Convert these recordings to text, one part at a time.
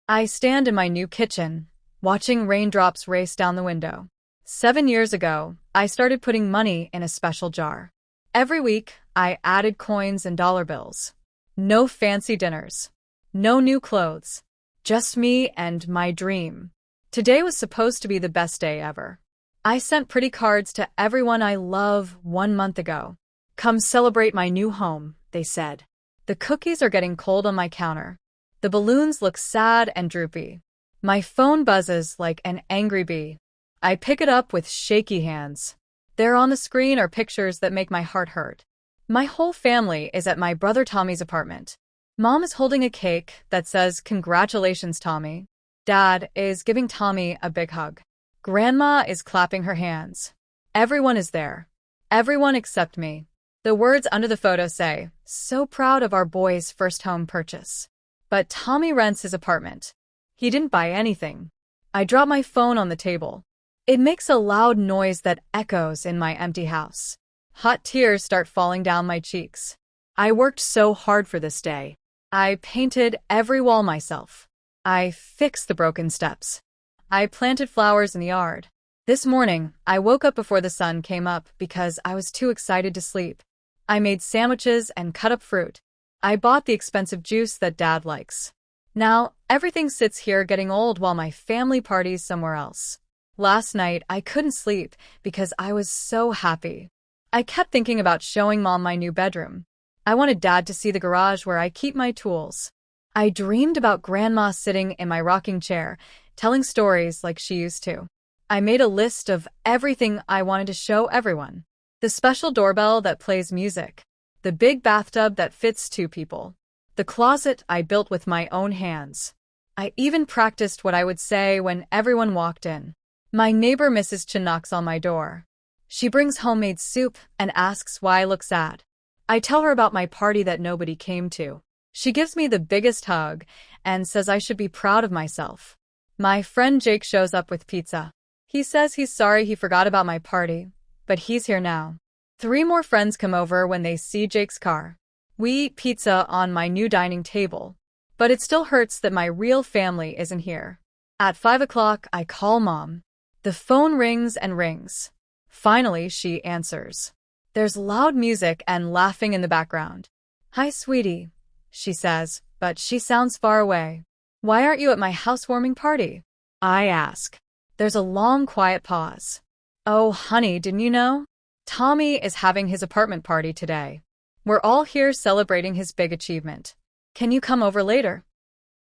I stand in my new kitchen, watching raindrops race down the window. 7 years ago, I started putting money in a special jar. Every week, I added coins and dollar bills. No fancy dinners. No new clothes. Just me and my dream. Today was supposed to be the best day ever. I sent pretty cards to everyone I love 1 month ago. Come celebrate my new home, they said. The cookies are getting cold on my counter. The balloons look sad and droopy. My phone buzzes like an angry bee. I pick it up with shaky hands. There on the screen are pictures that make my heart hurt. My whole family is at my brother Tommy's apartment. Mom is holding a cake that says, "Congratulations, Tommy." Dad is giving Tommy a big hug. Grandma is clapping her hands. Everyone is there. Everyone except me. The words under the photo say, "So proud of our boy's first home purchase." But Tommy rents his apartment. He didn't buy anything. I drop my phone on the table. It makes a loud noise that echoes in my empty house. Hot tears start falling down my cheeks. I worked so hard for this day. I painted every wall myself. I fixed the broken steps. I planted flowers in the yard. This morning, I woke up before the sun came up because I was too excited to sleep. I made sandwiches and cut up fruit. I bought the expensive juice that Dad likes. Now, everything sits here getting old while my family parties somewhere else. Last night, I couldn't sleep because I was so happy. I kept thinking about showing Mom my new bedroom. I wanted Dad to see the garage where I keep my tools. I dreamed about Grandma sitting in my rocking chair, telling stories like she used to. I made a list of everything I wanted to show everyone. The special doorbell that plays music. The big bathtub that fits 2 people. The closet I built with my own hands. I even practiced what I would say when everyone walked in. My neighbor Mrs. Chin knocks on my door. She brings homemade soup and asks why I look sad. I tell her about my party that nobody came to. She gives me the biggest hug and says I should be proud of myself. My friend Jake shows up with pizza. He says he's sorry he forgot about my party, but he's here now. 3 more friends come over when they see Jake's car. We eat pizza on my new dining table, but it still hurts that my real family isn't here. At 5 o'clock, I call Mom. The phone rings and rings. Finally, she answers. There's loud music and laughing in the background. "Hi, sweetie," she says, but she sounds far away. "Why aren't you at my housewarming party?" I ask. There's a long, quiet pause. "Oh, honey, didn't you know? Tommy is having his apartment party today. We're all here celebrating his big achievement. Can you come over later?"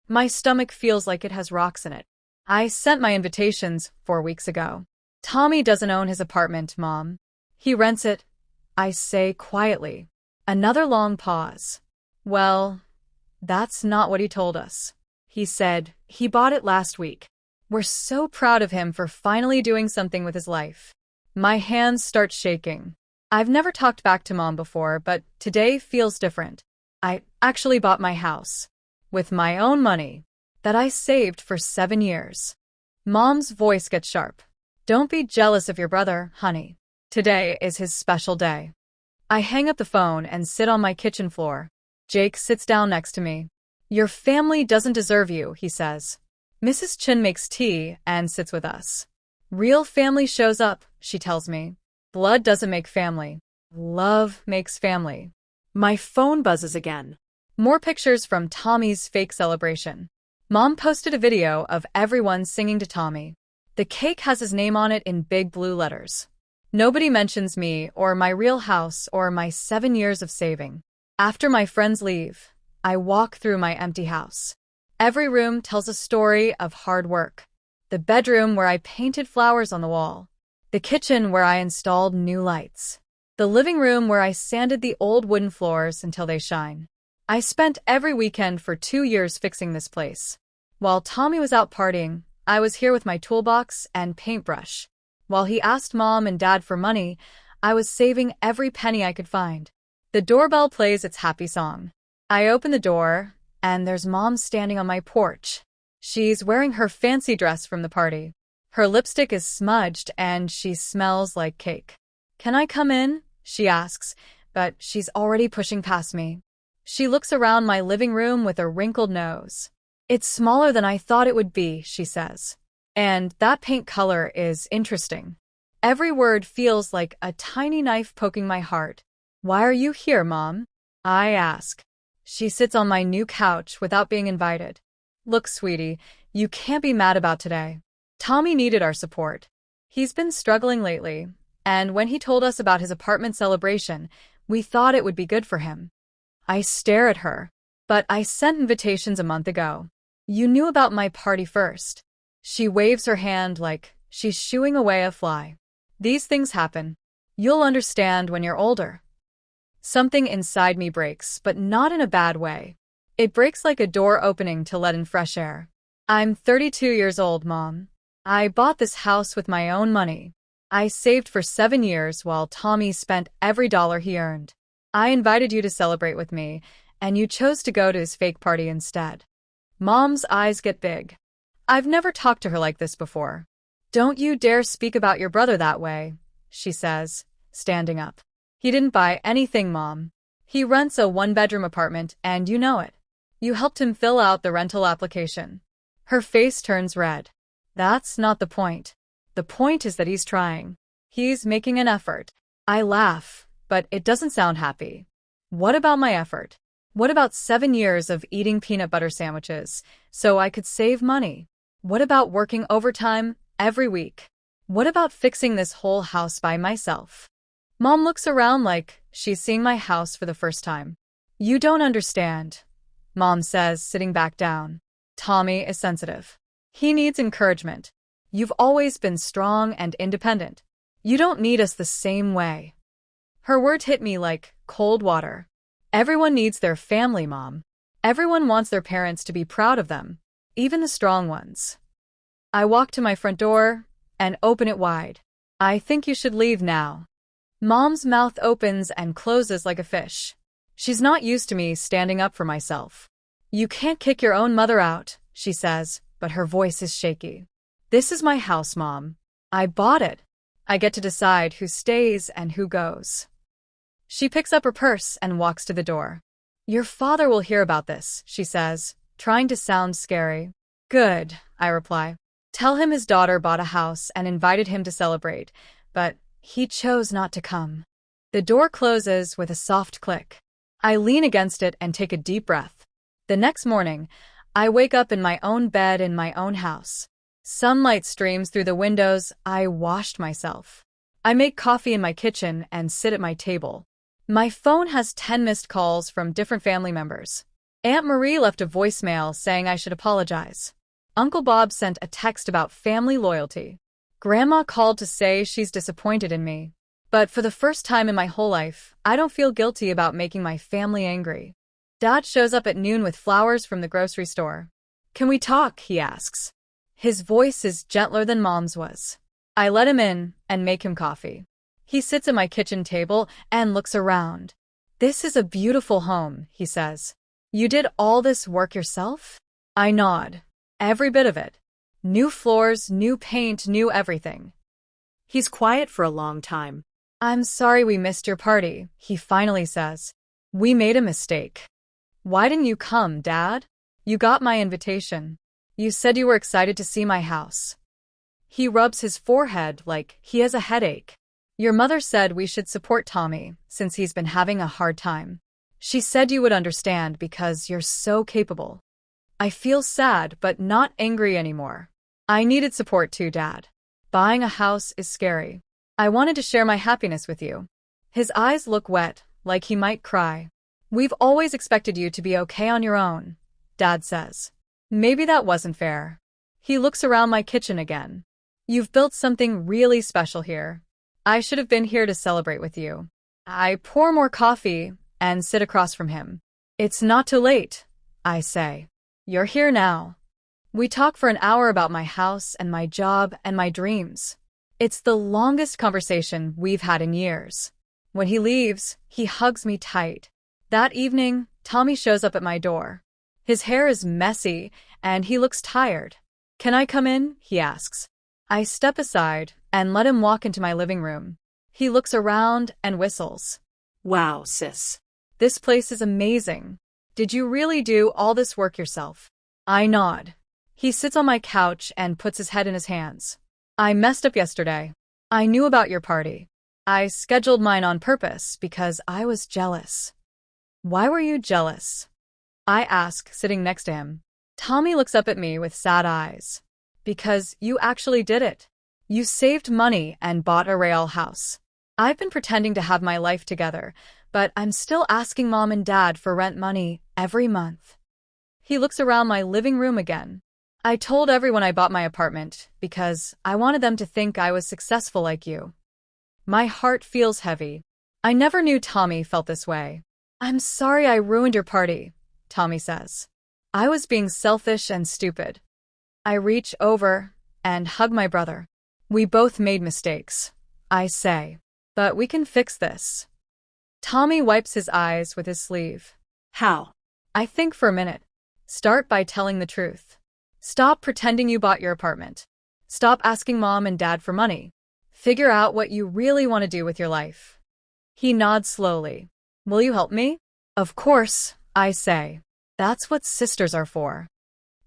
My stomach feels like it has rocks in it. I sent my invitations 4 weeks ago. "Tommy doesn't own his apartment, Mom. He rents it," I say quietly. Another long pause. "Well, that's not what he told us. He said he bought it last week. We're so proud of him for finally doing something with his life." My hands start shaking. I've never talked back to Mom before, but today feels different. I actually bought my house. With my own money. That I saved for 7 years. Mom's voice gets sharp. "Don't be jealous of your brother, honey. Today is his special day." I hang up the phone and sit on my kitchen floor. Jake sits down next to me. "Your family doesn't deserve you," he says. Mrs. Chin makes tea and sits with us. "Real family shows up," she tells me. "Blood doesn't make family. Love makes family." My phone buzzes again. More pictures from Tommy's fake celebration. Mom posted a video of everyone singing to Tommy. The cake has his name on it in big blue letters. Nobody mentions me or my real house or my 7 years of saving. After my friends leave, I walk through my empty house. Every room tells a story of hard work. The bedroom where I painted flowers on the wall. The kitchen where I installed new lights. The living room where I sanded the old wooden floors until they shine. I spent every weekend for 2 years fixing this place. While Tommy was out partying, I was here with my toolbox and paintbrush. While he asked Mom and Dad for money, I was saving every penny I could find. The doorbell plays its happy song. I open the door, and there's Mom standing on my porch. She's wearing her fancy dress from the party. Her lipstick is smudged, and she smells like cake. "Can I come in?" she asks, but she's already pushing past me. She looks around my living room with a wrinkled nose. It's smaller than I thought it would be, she says. And that paint color is interesting. Every word feels like a tiny knife poking my heart. Why are you here, Mom? I ask. She sits on my new couch without being invited. Look, sweetie, you can't be mad about today. Tommy needed our support. He's been struggling lately, and when he told us about his apartment celebration, we thought it would be good for him. I stare at her. But I sent invitations a month ago. You knew about my party first. She waves her hand like she's shooing away a fly. These things happen. You'll understand when you're older. Something inside me breaks, but not in a bad way. It breaks like a door opening to let in fresh air. I'm 32 years old, Mom. I bought this house with my own money. I saved for 7 years while Tommy spent every dollar he earned. I invited you to celebrate with me, and you chose to go to his fake party instead. Mom's eyes get big. I've never talked to her like this before. Don't you dare speak about your brother that way, she says, standing up. He didn't buy anything, Mom. He rents a one-bedroom apartment, and you know it. You helped him fill out the rental application. Her face turns red. That's not the point. The point is that he's trying. He's making an effort. I laugh, but it doesn't sound happy. What about my effort? What about 7 years of eating peanut butter sandwiches so I could save money? What about working overtime every week? What about fixing this whole house by myself? Mom looks around like she's seeing my house for the first time. You don't understand, Mom says, sitting back down. Tommy is sensitive. He needs encouragement. You've always been strong and independent. You don't need us the same way. Her words hit me like cold water. Everyone needs their family, Mom. Everyone wants their parents to be proud of them, even the strong ones. I walk to my front door and open it wide. I think you should leave now. Mom's mouth opens and closes like a fish. She's not used to me standing up for myself. You can't kick your own mother out, she says, but her voice is shaky. This is my house, Mom. I bought it. I get to decide who stays and who goes. She picks up her purse and walks to the door. Your father will hear about this, she says, trying to sound scary. Good, I reply. Tell him his daughter bought a house and invited him to celebrate, but he chose not to come. The door closes with a soft click. I lean against it and take a deep breath. The next morning, I wake up in my own bed in my own house. Sunlight streams through the windows. I washed myself. I make coffee in my kitchen and sit at my table. My phone has 10 missed calls from different family members. Aunt Marie left a voicemail saying I should apologize. Uncle Bob sent a text about family loyalty. Grandma called to say she's disappointed in me. But for the first time in my whole life, I don't feel guilty about making my family angry. Dad shows up at noon with flowers from the grocery store. Can we talk? He asks. His voice is gentler than Mom's was. I let him in and make him coffee. He sits at my kitchen table and looks around. This is a beautiful home, he says. You did all this work yourself? I nod. Every bit of it. New floors, new paint, new everything. He's quiet for a long time. I'm sorry we missed your party, he finally says. We made a mistake. Why didn't you come, Dad? You got my invitation. You said you were excited to see my house. He rubs his forehead like he has a headache. Your mother said we should support Tommy, since he's been having a hard time. She said you would understand because you're so capable. I feel sad, but not angry anymore. I needed support too, Dad. Buying a house is scary. I wanted to share my happiness with you. His eyes look wet, like he might cry. We've always expected you to be okay on your own, Dad says. Maybe that wasn't fair. He looks around my kitchen again. You've built something really special here. I should have been here to celebrate with you. I pour more coffee and sit across from him. It's not too late, I say. You're here now. We talk for an hour about my house and my job and my dreams. It's the longest conversation we've had in years. When he leaves, he hugs me tight. That evening, Tommy shows up at my door. His hair is messy and he looks tired. Can I come in? He asks. I step aside and let him walk into my living room. He looks around and whistles. Wow, sis. This place is amazing. Did you really do all this work yourself? I nod. He sits on my couch and puts his head in his hands. I messed up yesterday. I knew about your party. I scheduled mine on purpose because I was jealous. Why were you jealous? I ask, sitting next to him. Tommy looks up at me with sad eyes. Because you actually did it. You saved money and bought a real house. I've been pretending to have my life together, but I'm still asking Mom and Dad for rent money every month. He looks around my living room again. I told everyone I bought my apartment because I wanted them to think I was successful like you. My heart feels heavy. I never knew Tommy felt this way. I'm sorry I ruined your party, Tommy says. I was being selfish and stupid. I reach over and hug my brother. We both made mistakes, I say. But we can fix this. Tommy wipes his eyes with his sleeve. How? I think for a minute. Start by telling the truth. Stop pretending you bought your apartment. Stop asking Mom and Dad for money. Figure out what you really want to do with your life. He nods slowly. Will you help me? Of course, I say. That's what sisters are for.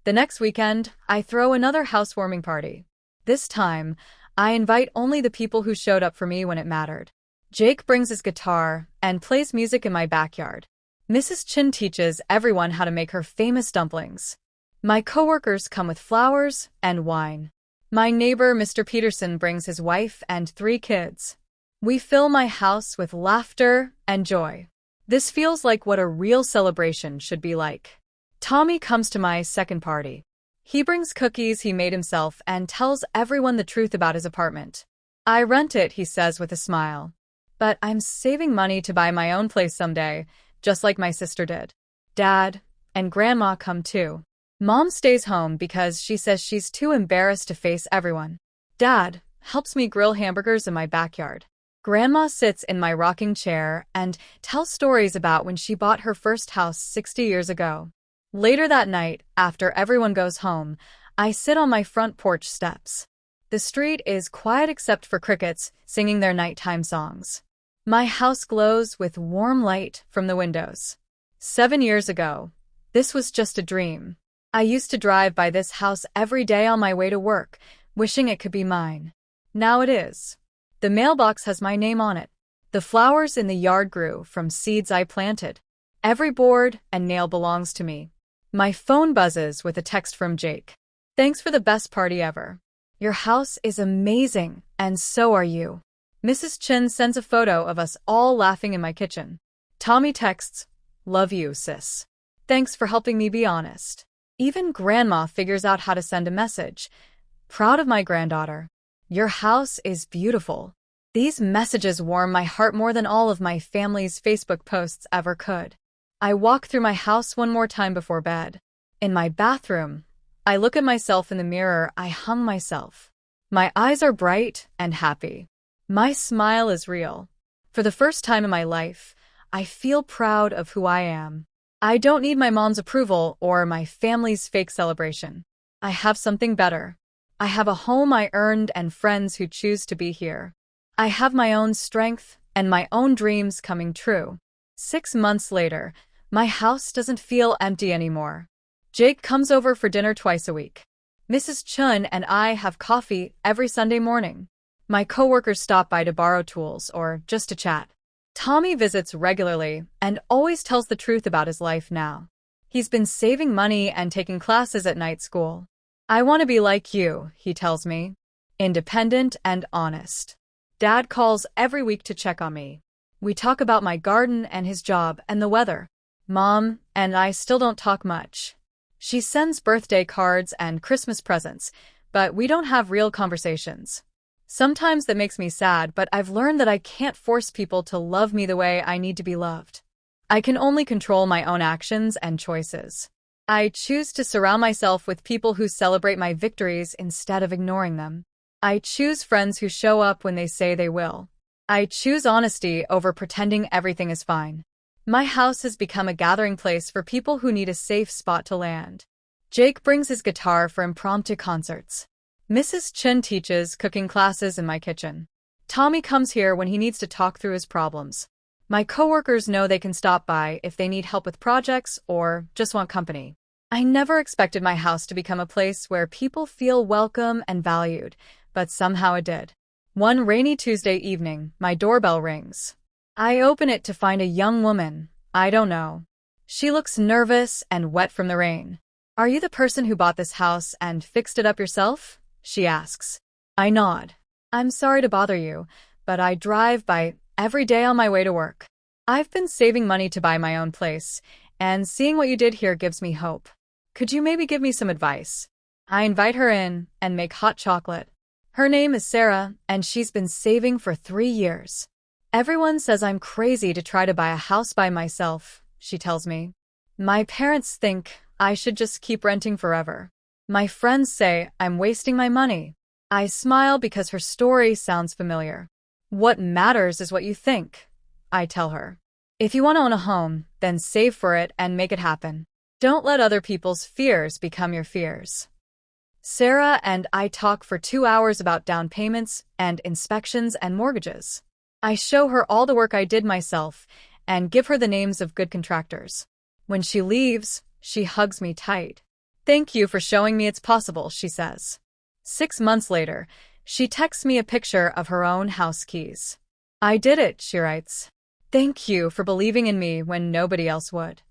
The next weekend, I throw another housewarming party. This time, I invite only the people who showed up for me when it mattered. Jake brings his guitar and plays music in my backyard. Mrs. Chin teaches everyone how to make her famous dumplings. My coworkers come with flowers and wine. My neighbor, Mr. Peterson, brings his wife and 3 kids. We fill my house with laughter and joy. This feels like what a real celebration should be like. Tommy comes to my second party. He brings cookies he made himself and tells everyone the truth about his apartment. I rent it, he says with a smile. But I'm saving money to buy my own place someday, just like my sister did. Dad and Grandma come too. Mom stays home because she says she's too embarrassed to face everyone. Dad helps me grill hamburgers in my backyard. Grandma sits in my rocking chair and tells stories about when she bought her first house 60 years ago. Later that night, after everyone goes home, I sit on my front porch steps. The street is quiet except for crickets singing their nighttime songs. My house glows with warm light from the windows. 7 years ago, this was just a dream. I used to drive by this house every day on my way to work, wishing it could be mine. Now it is. The mailbox has my name on it. The flowers in the yard grew from seeds I planted. Every board and nail belongs to me. My phone buzzes with a text from Jake. Thanks for the best party ever. Your house is amazing, and so are you. Mrs. Chin sends a photo of us all laughing in my kitchen. Tommy texts, love you, sis. Thanks for helping me be honest. Even Grandma figures out how to send a message. Proud of my granddaughter. Your house is beautiful. These messages warm my heart more than all of my family's Facebook posts ever could. I walk through my house one more time before bed. In my bathroom, I look at myself in the mirror I hung myself. My eyes are bright and happy. My smile is real. For the first time in my life, I feel proud of who I am. I don't need my mom's approval or my family's fake celebration. I have something better. I have a home I earned and friends who choose to be here. I have my own strength and my own dreams coming true. 6 months later, my house doesn't feel empty anymore. Jake comes over for dinner twice a week. Mrs. Chun and I have coffee every Sunday morning. My coworkers stop by to borrow tools or just to chat. Tommy visits regularly and always tells the truth about his life now. He's been saving money and taking classes at night school. I want to be like you, he tells me. Independent and honest. Dad calls every week to check on me. We talk about my garden and his job and the weather. Mom and I still don't talk much. She sends birthday cards and Christmas presents, but we don't have real conversations. Sometimes that makes me sad, but I've learned that I can't force people to love me the way I need to be loved. I can only control my own actions and choices. I choose to surround myself with people who celebrate my victories instead of ignoring them. I choose friends who show up when they say they will. I choose honesty over pretending everything is fine. My house has become a gathering place for people who need a safe spot to land. Jake brings his guitar for impromptu concerts. Mrs. Chin teaches cooking classes in my kitchen. Tommy comes here when he needs to talk through his problems. My coworkers know they can stop by if they need help with projects or just want company. I never expected my house to become a place where people feel welcome and valued, but somehow it did. One rainy Tuesday evening, my doorbell rings. I open it to find a young woman I don't know. She looks nervous and wet from the rain. "Are you the person who bought this house and fixed it up yourself?" she asks. I nod. "I'm sorry to bother you, but I drive by every day on my way to work. I've been saving money to buy my own place, and seeing what you did here gives me hope. Could you maybe give me some advice?" I invite her in and make hot chocolate. Her name is Sarah, and she's been saving for 3 years. "Everyone says I'm crazy to try to buy a house by myself," she tells me. "My parents think I should just keep renting forever. My friends say I'm wasting my money." I smile because her story sounds familiar. "What matters is what you think," I tell her. "If you want to own a home, then save for it and make it happen. Don't let other people's fears become your fears." Sarah and I talk for 2 hours about down payments and inspections and mortgages. I show her all the work I did myself and give her the names of good contractors. When she leaves, she hugs me tight. "Thank you for showing me it's possible," she says. 6 months later, she texts me a picture of her own house keys. "I did it," she writes. "Thank you for believing in me when nobody else would."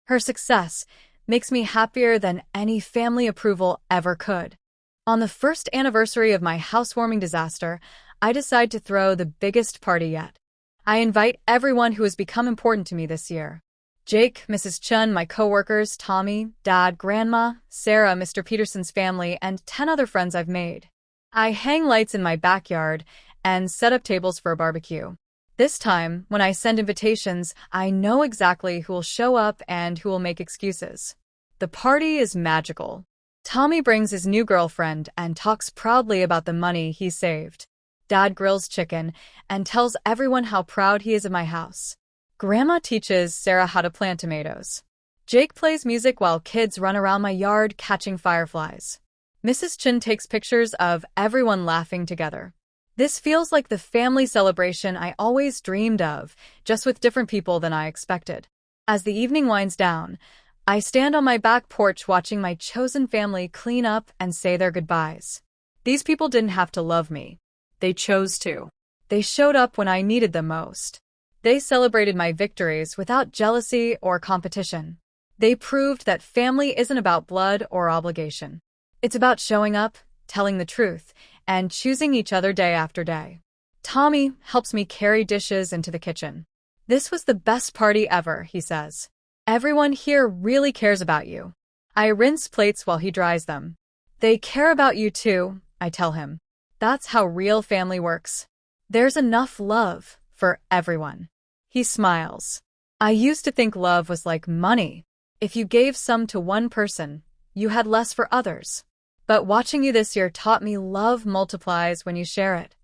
Her success makes me happier than any family approval ever could. On the first anniversary of my housewarming disaster, I decide to throw the biggest party yet. I invite everyone who has become important to me this year. Jake, Mrs. Chun, my coworkers, Tommy, Dad, Grandma, Sarah, Mr. Peterson's family, and 10 other friends I've made. I hang lights in my backyard and set up tables for a barbecue. This time, when I send invitations, I know exactly who will show up and who will make excuses. The party is magical. Tommy brings his new girlfriend and talks proudly about the money he saved. Dad grills chicken and tells everyone how proud he is of my house. Grandma teaches Sarah how to plant tomatoes. Jake plays music while kids run around my yard catching fireflies. Mrs. Chin takes pictures of everyone laughing together. This feels like the family celebration I always dreamed of, just with different people than I expected. As the evening winds down, I stand on my back porch watching my chosen family clean up and say their goodbyes. These people didn't have to love me. They chose to. They showed up when I needed them most. They celebrated my victories without jealousy or competition. They proved that family isn't about blood or obligation. It's about showing up, telling the truth, and choosing each other day after day. Tommy helps me carry dishes into the kitchen. "This was the best party ever," he says. "Everyone here really cares about you." I rinse plates while he dries them. "They care about you too," I tell him. "That's how real family works. There's enough love for everyone." He smiles. "I used to think love was like money. If you gave some to one person, you had less for others. But watching you this year taught me love multiplies when you share it."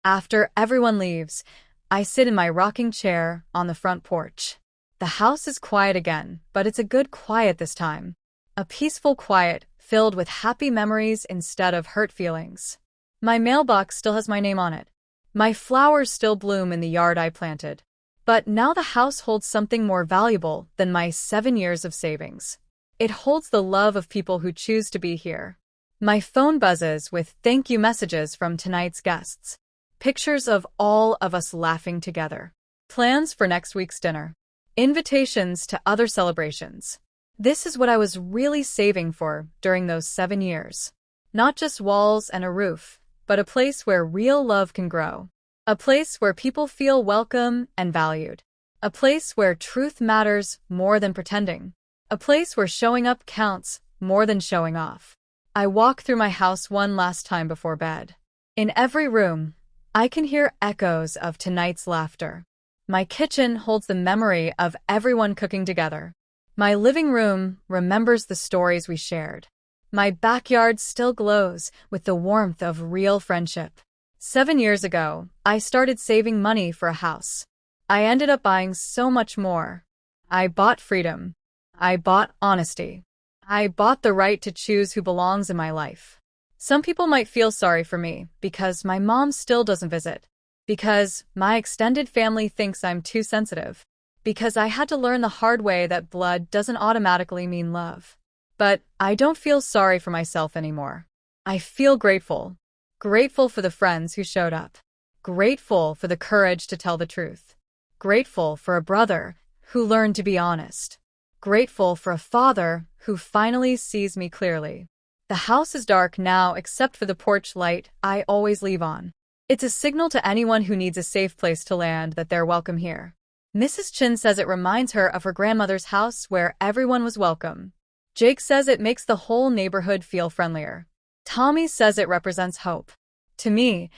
After everyone leaves, I sit in my rocking chair on the front porch. The house is quiet again, but it's a good quiet this time. A peaceful quiet filled with happy memories instead of hurt feelings. My mailbox still has my name on it. My flowers still bloom in the yard I planted. But now the house holds something more valuable than my 7 years of savings. It holds the love of people who choose to be here. My phone buzzes with thank you messages from tonight's guests. Pictures of all of us laughing together. Plans for next week's dinner. Invitations to other celebrations. This is what I was really saving for during those 7 years. Not just walls and a roof, but a place where real love can grow. A place where people feel welcome and valued. A place where truth matters more than pretending. A place where showing up counts more than showing off. I walk through my house one last time before bed. In every room, I can hear echoes of tonight's laughter. My kitchen holds the memory of everyone cooking together. My living room remembers the stories we shared. My backyard still glows with the warmth of real friendship. 7 years ago, I started saving money for a house. I ended up buying so much more. I bought freedom. I bought honesty. I bought the right to choose who belongs in my life. Some people might feel sorry for me because my mom still doesn't visit. Because my extended family thinks I'm too sensitive. Because I had to learn the hard way that blood doesn't automatically mean love. But I don't feel sorry for myself anymore. I feel grateful. Grateful for the friends who showed up. Grateful for the courage to tell the truth. Grateful for a brother who learned to be honest. Grateful for a father who finally sees me clearly. The house is dark now except for the porch light I always leave on. It's a signal to anyone who needs a safe place to land that they're welcome here. Mrs. Chin says it reminds her of her grandmother's house where everyone was welcome. Jake says it makes the whole neighborhood feel friendlier. Tommy says it represents hope. To me,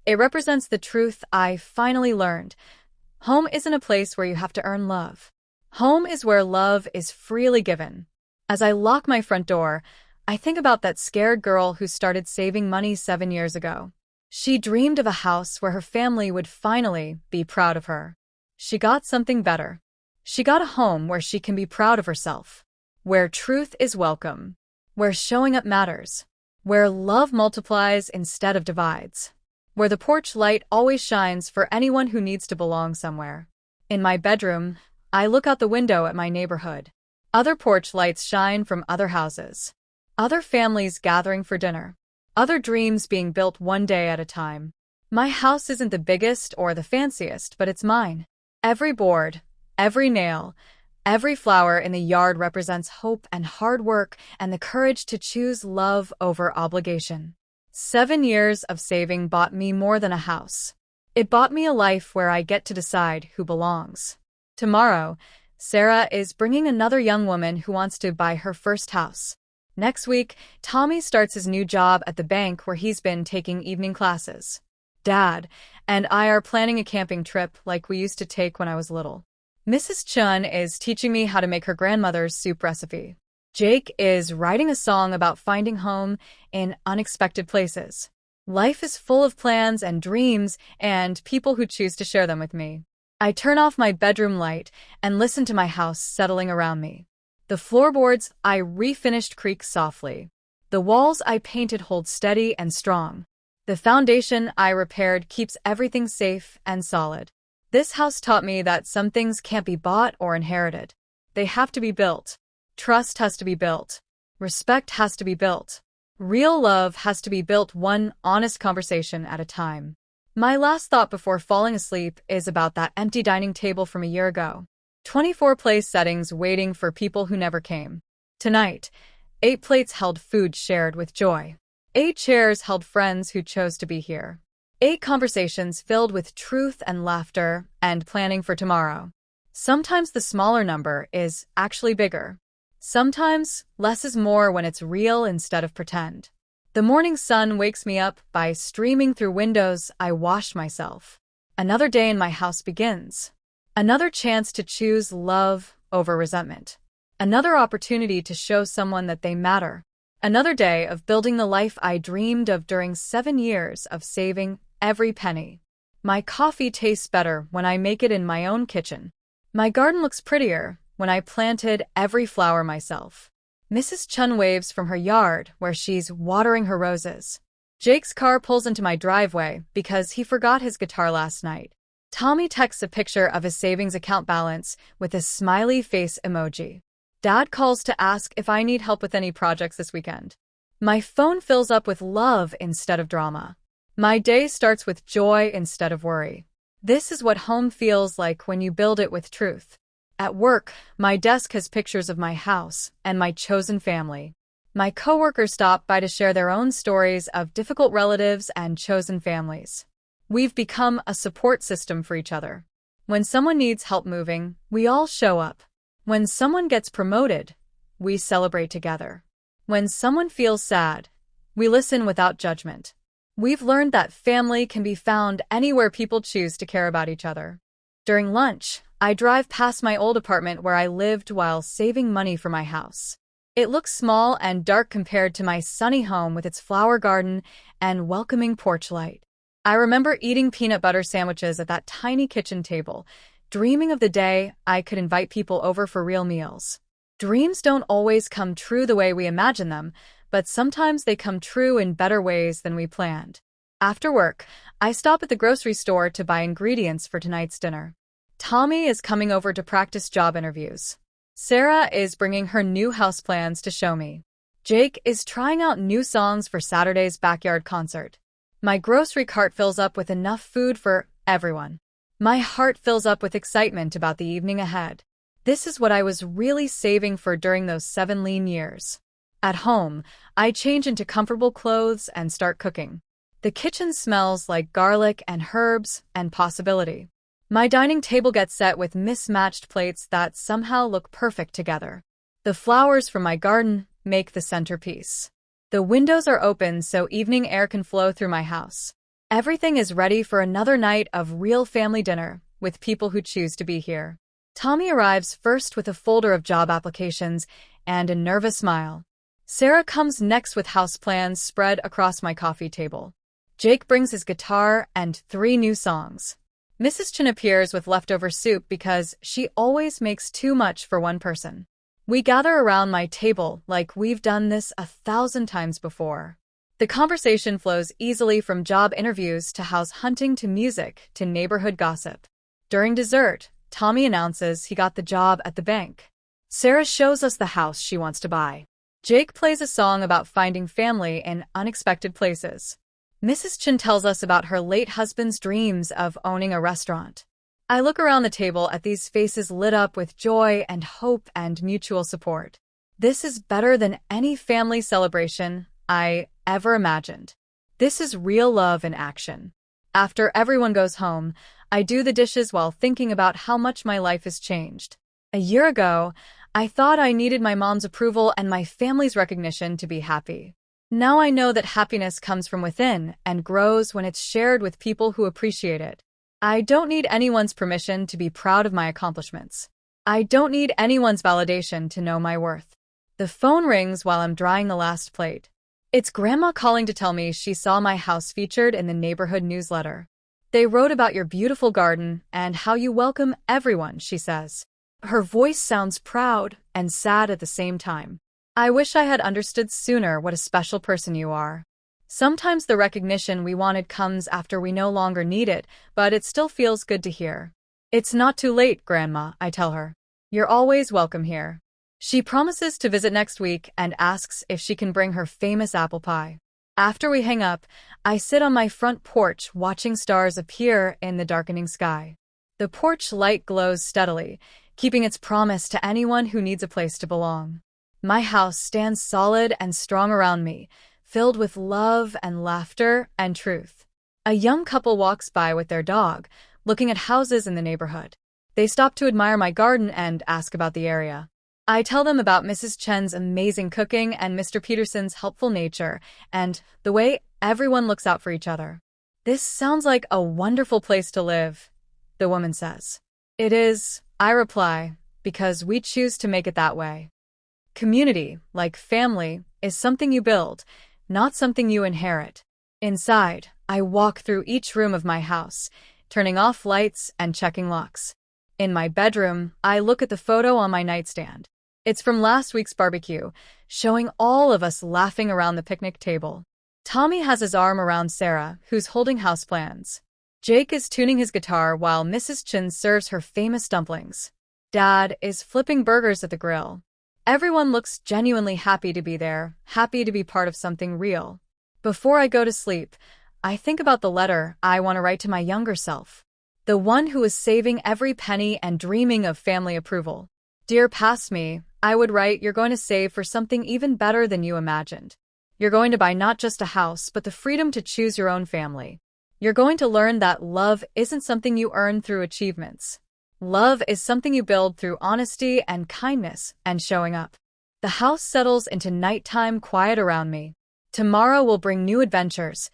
it represents the truth I finally learned. Home isn't a place where you have to earn love. Home is where love is freely given. As I lock my front door, I think about that scared girl who started saving money 7 years ago. She dreamed of a house where her family would finally be proud of her. She got something better. She got a home where she can be proud of herself, where truth is welcome, where showing up matters, where love multiplies instead of divides, where the porch light always shines for anyone who needs to belong somewhere. In my bedroom, I look out the window at my neighborhood. Other porch lights shine from other houses. Other families gathering for dinner. Other dreams being built one day at a time. My house isn't the biggest or the fanciest, but it's mine. Every board, every nail, every flower in the yard represents hope and hard work and the courage to choose love over obligation. 7 years of saving bought me more than a house. It bought me a life where I get to decide who belongs. Tomorrow, Sarah is bringing another young woman who wants to buy her first house. Next week, Tommy starts his new job at the bank where he's been taking evening classes. Dad and I are planning a camping trip like we used to take when I was little. Mrs. Chun is teaching me how to make her grandmother's soup recipe. Jake is writing a song about finding home in unexpected places. Life is full of plans and dreams and people who choose to share them with me. I turn off my bedroom light and listen to my house settling around me. The floorboards I refinished creak softly. The walls I painted hold steady and strong. The foundation I repaired keeps everything safe and solid. This house taught me that some things can't be bought or inherited. They have to be built. Trust has to be built. Respect has to be built. Real love has to be built one honest conversation at a time. My last thought before falling asleep is about that empty dining table from a year ago. 24 place settings waiting for people who never came. Tonight, 8 plates held food shared with joy. 8 chairs held friends who chose to be here. 8 conversations filled with truth and laughter and planning for tomorrow. Sometimes the smaller number is actually bigger. Sometimes less is more when it's real instead of pretend. The morning sun wakes me up by streaming through windows I washed myself. Another day in my house begins. Another chance to choose love over resentment. Another opportunity to show someone that they matter. Another day of building the life I dreamed of during 7 years of saving every penny. My coffee tastes better when I make it in my own kitchen. My garden looks prettier when I planted every flower myself. Mrs. Chun waves from her yard where she's watering her roses. Jake's car pulls into my driveway because he forgot his guitar last night. Tommy texts a picture of his savings account balance with a smiley face emoji. Dad calls to ask if I need help with any projects this weekend. My phone fills up with love instead of drama. My day starts with joy instead of worry. This is what home feels like when you build it with truth. At work, my desk has pictures of my house and my chosen family. My coworkers stop by to share their own stories of difficult relatives and chosen families. We've become a support system for each other. When someone needs help moving, we all show up. When someone gets promoted, we celebrate together. When someone feels sad, we listen without judgment. We've learned that family can be found anywhere people choose to care about each other. During lunch, I drive past my old apartment where I lived while saving money for my house. It looks small and dark compared to my sunny home with its flower garden and welcoming porch light. I remember eating peanut butter sandwiches at that tiny kitchen table, dreaming of the day I could invite people over for real meals. Dreams don't always come true the way we imagine them, but sometimes they come true in better ways than we planned. After work, I stop at the grocery store to buy ingredients for tonight's dinner. Tommy is coming over to practice job interviews. Sarah is bringing her new houseplans to show me. Jake is trying out new songs for Saturday's backyard concert. My grocery cart fills up with enough food for everyone. My heart fills up with excitement about the evening ahead. This is what I was really saving for during those 7 lean years. At home, I change into comfortable clothes and start cooking. The kitchen smells like garlic and herbs and possibility. My dining table gets set with mismatched plates that somehow look perfect together. The flowers from my garden make the centerpiece. The windows are open so evening air can flow through my house. Everything is ready for another night of real family dinner with people who choose to be here. Tommy arrives first with a folder of job applications and a nervous smile. Sarah comes next with houseplans spread across my coffee table. Jake brings his guitar and 3 new songs. Mrs. Chen appears with leftover soup because she always makes too much for one person. We gather around my table like we've done this 1,000 times before. The conversation flows easily from job interviews to house hunting to music to neighborhood gossip. During dessert, Tommy announces he got the job at the bank. Sarah shows us the house she wants to buy. Jake plays a song about finding family in unexpected places. Mrs. Chen tells us about her late husband's dreams of owning a restaurant. I look around the table at these faces lit up with joy and hope and mutual support. This is better than any family celebration I ever imagined. This is real love in action. After everyone goes home, I do the dishes while thinking about how much my life has changed. A year ago, I thought I needed my mom's approval and my family's recognition to be happy. Now I know that happiness comes from within and grows when it's shared with people who appreciate it. I don't need anyone's permission to be proud of my accomplishments. I don't need anyone's validation to know my worth. The phone rings while I'm drying the last plate. It's Grandma calling to tell me she saw my house featured in the neighborhood newsletter. They wrote about your beautiful garden and how you welcome everyone, she says. Her voice sounds proud and sad at the same time. I wish I had understood sooner what a special person you are. Sometimes the recognition we wanted comes after we no longer need it, but it still feels good to hear. It's not too late, Grandma, I tell her. You're always welcome here. She promises to visit next week and asks if she can bring her famous apple pie. After we hang up, I sit on my front porch watching stars appear in the darkening sky. The porch light glows steadily, keeping its promise to anyone who needs a place to belong. My house stands solid and strong around me, filled with love and laughter and truth. A young couple walks by with their dog, looking at houses in the neighborhood. They stop to admire my garden and ask about the area. I tell them about Mrs. Chen's amazing cooking and Mr. Peterson's helpful nature, and the way everyone looks out for each other. This sounds like a wonderful place to live, the woman says. It is, I reply, because we choose to make it that way. Community, like family, is something you build, not something you inherit. Inside, I walk through each room of my house, turning off lights and checking locks. In my bedroom, I look at the photo on my nightstand. It's from last week's barbecue, showing all of us laughing around the picnic table. Tommy has his arm around Sarah, who's holding houseplans. Jake is tuning his guitar while Mrs. Chen serves her famous dumplings. Dad is flipping burgers at the grill. Everyone looks genuinely happy to be there, happy to be part of something real. Before I go to sleep, I think about the letter I want to write to my younger self. The one who is saving every penny and dreaming of family approval. Dear past me, I would write, you're going to save for something even better than you imagined. You're going to buy not just a house, but the freedom to choose your own family. You're going to learn that love isn't something you earn through achievements. Love is something you build through honesty and kindness and showing up. The house settles into nighttime quiet around me. Tomorrow will bring new adventures,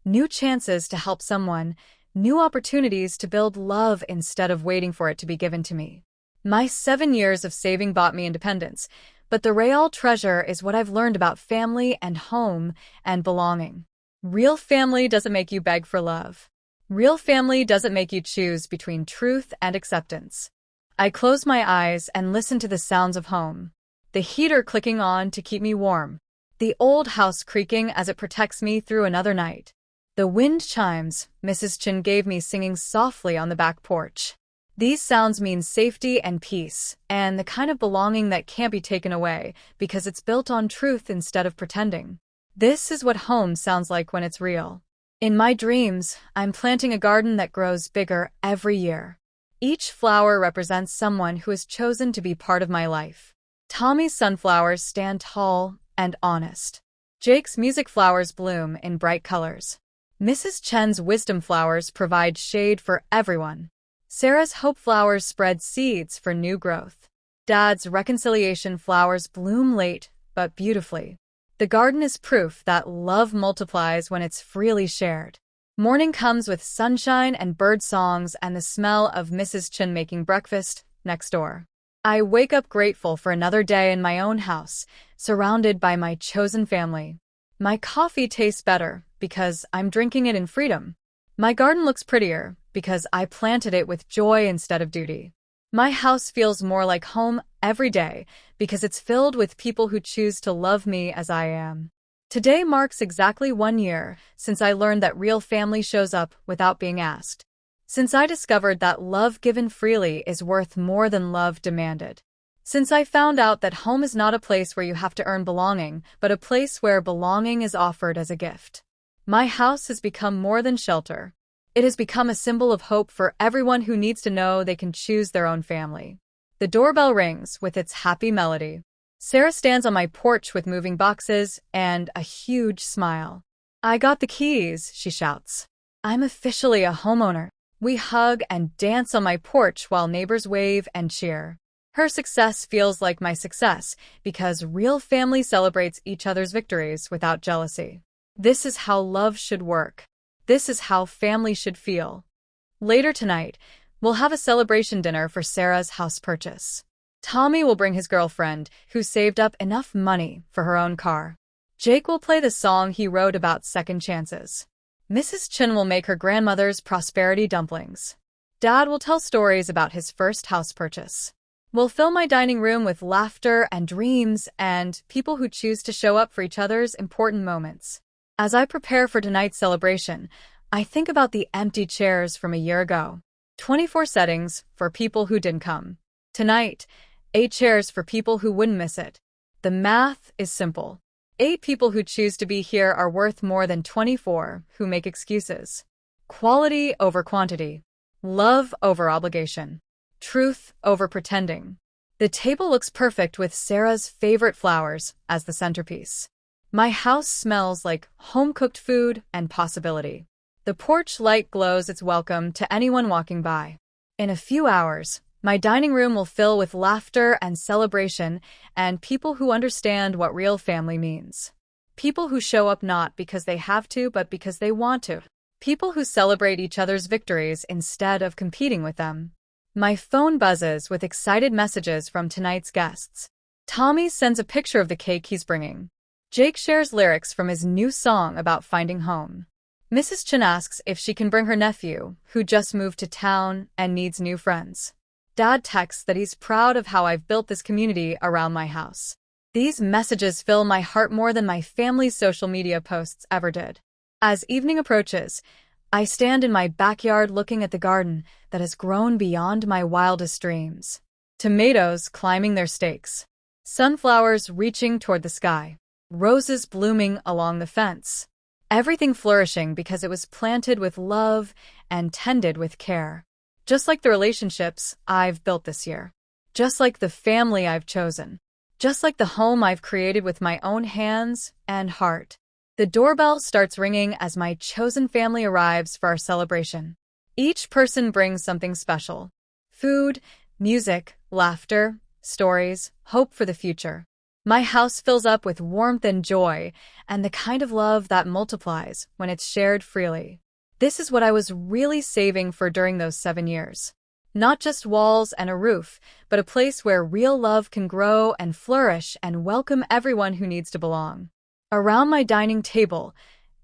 new chances to help someone, new opportunities to build love instead of waiting for it to be given to me. My 7 years of saving bought me independence, but the real treasure is what I've learned about family and home and belonging. Real family doesn't make you beg for love. Real family doesn't make you choose between truth and acceptance. I close my eyes and listen to the sounds of home. The heater clicking on to keep me warm. The old house creaking as it protects me through another night. The wind chimes Mrs. Chen gave me singing softly on the back porch. These sounds mean safety and peace, and the kind of belonging that can't be taken away because it's built on truth instead of pretending. This is what home sounds like when it's real. In my dreams, I'm planting a garden that grows bigger every year. Each flower represents someone who has chosen to be part of my life. Tommy's sunflowers stand tall and honest. Jake's music flowers bloom in bright colors. Mrs. Chen's wisdom flowers provide shade for everyone. Sarah's hope flowers spread seeds for new growth. Dad's reconciliation flowers bloom late but beautifully. The garden is proof that love multiplies when it's freely shared. Morning comes with sunshine and bird songs and the smell of Mrs. Chen making breakfast next door. I wake up grateful for another day in my own house, surrounded by my chosen family. My coffee tastes better because I'm drinking it in freedom. My garden looks prettier because I planted it with joy instead of duty. My house feels more like home every day because it's filled with people who choose to love me as I am. Today marks exactly 1 year since I learned that real family shows up without being asked. Since I discovered that love given freely is worth more than love demanded. Since I found out that home is not a place where you have to earn belonging, but a place where belonging is offered as a gift. My house has become more than shelter. It has become a symbol of hope for everyone who needs to know they can choose their own family. The doorbell rings with its happy melody. Sarah stands on my porch with moving boxes and a huge smile. "I got the keys," she shouts. "I'm officially a homeowner." We hug and dance on my porch while neighbors wave and cheer. Her success feels like my success because real family celebrates each other's victories without jealousy. This is how love should work. This is how family should feel. Later tonight, we'll have a celebration dinner for Sarah's house purchase. Tommy will bring his girlfriend, who saved up enough money for her own car. Jake will play the song he wrote about second chances. Mrs. Chen will make her grandmother's prosperity dumplings. Dad will tell stories about his first house purchase. We'll fill my dining room with laughter and dreams and people who choose to show up for each other's important moments. As I prepare for tonight's celebration, I think about the empty chairs from a year ago. 24 settings for people who didn't come. Tonight, 8 chairs for people who wouldn't miss it. The math is simple. 8 people who choose to be here are worth more than 24 who make excuses. Quality over quantity. Love over obligation. Truth over pretending. The table looks perfect with Sarah's favorite flowers as the centerpiece. My house smells like home-cooked food and possibility. The porch light glows its welcome to anyone walking by. In a few hours, my dining room will fill with laughter and celebration and people who understand what real family means. People who show up not because they have to, but because they want to. People who celebrate each other's victories instead of competing with them. My phone buzzes with excited messages from tonight's guests. Tommy sends a picture of the cake he's bringing. Jake shares lyrics from his new song about finding home. Mrs. Chen asks if she can bring her nephew, who just moved to town and needs new friends. Dad texts that he's proud of how I've built this community around my house. These messages fill my heart more than my family's social media posts ever did. As evening approaches, I stand in my backyard looking at the garden that has grown beyond my wildest dreams. Tomatoes climbing their stakes. Sunflowers reaching toward the sky. Roses blooming along the fence. Everything flourishing because it was planted with love and tended with care. Just like the relationships I've built this year. Just like the family I've chosen. Just like the home I've created with my own hands and heart. The doorbell starts ringing as my chosen family arrives for our celebration. Each person brings something special. Food, music, laughter, stories, hope for the future. My house fills up with warmth and joy, and the kind of love that multiplies when it's shared freely. This is what I was really saving for during those 7 years. Not just walls and a roof, but a place where real love can grow and flourish and welcome everyone who needs to belong. Around my dining table,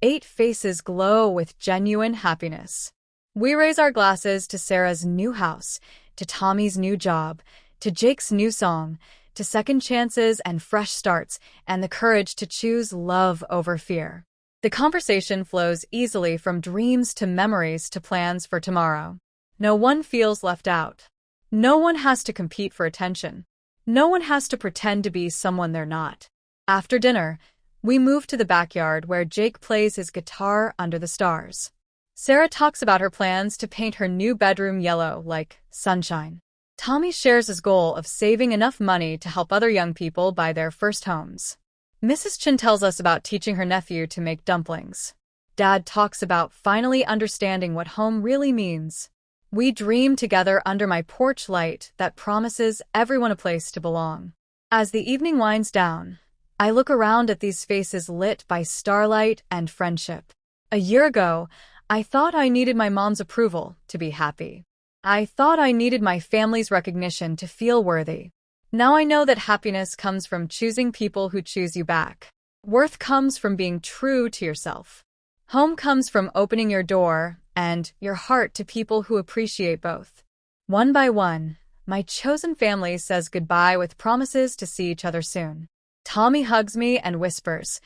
8 faces glow with genuine happiness. We raise our glasses to Sarah's new house, to Tommy's new job, to Jake's new song, to second chances and fresh starts, and the courage to choose love over fear. The conversation flows easily from dreams to memories to plans for tomorrow. No one feels left out. No one has to compete for attention. No one has to pretend to be someone they're not. After dinner, we move to the backyard where Jake plays his guitar under the stars. Sarah talks about her plans to paint her new bedroom yellow like sunshine. Tommy shares his goal of saving enough money to help other young people buy their first homes. Mrs. Chin tells us about teaching her nephew to make dumplings. Dad talks about finally understanding what home really means. We dream together under my porch light that promises everyone a place to belong. As the evening winds down, I look around at these faces lit by starlight and friendship. A year ago, I thought I needed my mom's approval to be happy. I thought I needed my family's recognition to feel worthy. Now I know that happiness comes from choosing people who choose you back. Worth comes from being true to yourself. Home comes from opening your door and your heart to people who appreciate both. One by one, my chosen family says goodbye with promises to see each other soon. Tommy hugs me and whispers,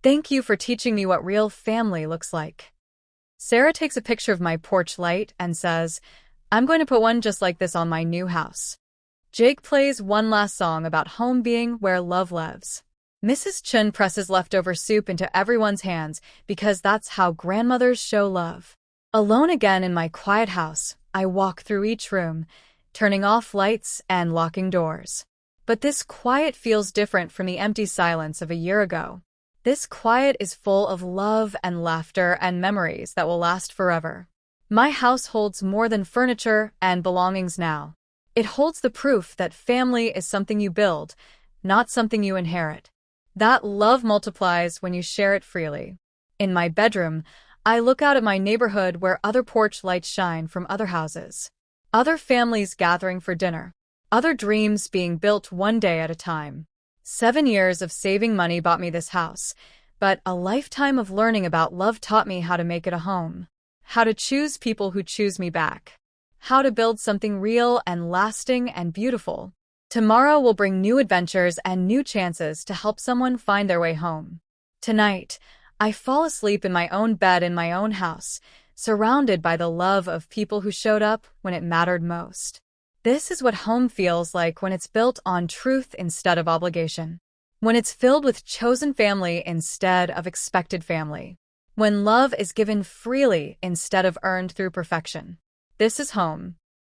"Thank you for teaching me what real family looks like." Sarah takes a picture of my porch light and says, "I'm going to put one just like this on my new house." Jake plays one last song about home being where love lives. Mrs. Chun presses leftover soup into everyone's hands because that's how grandmothers show love. Alone again in my quiet house, I walk through each room, turning off lights and locking doors. But this quiet feels different from the empty silence of a year ago. This quiet is full of love and laughter and memories that will last forever. My house holds more than furniture and belongings now. It holds the proof that family is something you build, not something you inherit. That love multiplies when you share it freely. In my bedroom, I look out at my neighborhood where other porch lights shine from other houses. Other families gathering for dinner. Other dreams being built one day at a time. 7 years of saving money bought me this house, but a lifetime of learning about love taught me how to make it a home. How to choose people who choose me back. How to build something real and lasting and beautiful. Tomorrow will bring new adventures and new chances to help someone find their way home. Tonight, I fall asleep in my own bed in my own house, surrounded by the love of people who showed up when it mattered most. This is what home feels like when it's built on truth instead of obligation. When it's filled with chosen family instead of expected family. When love is given freely instead of earned through perfection. This is home.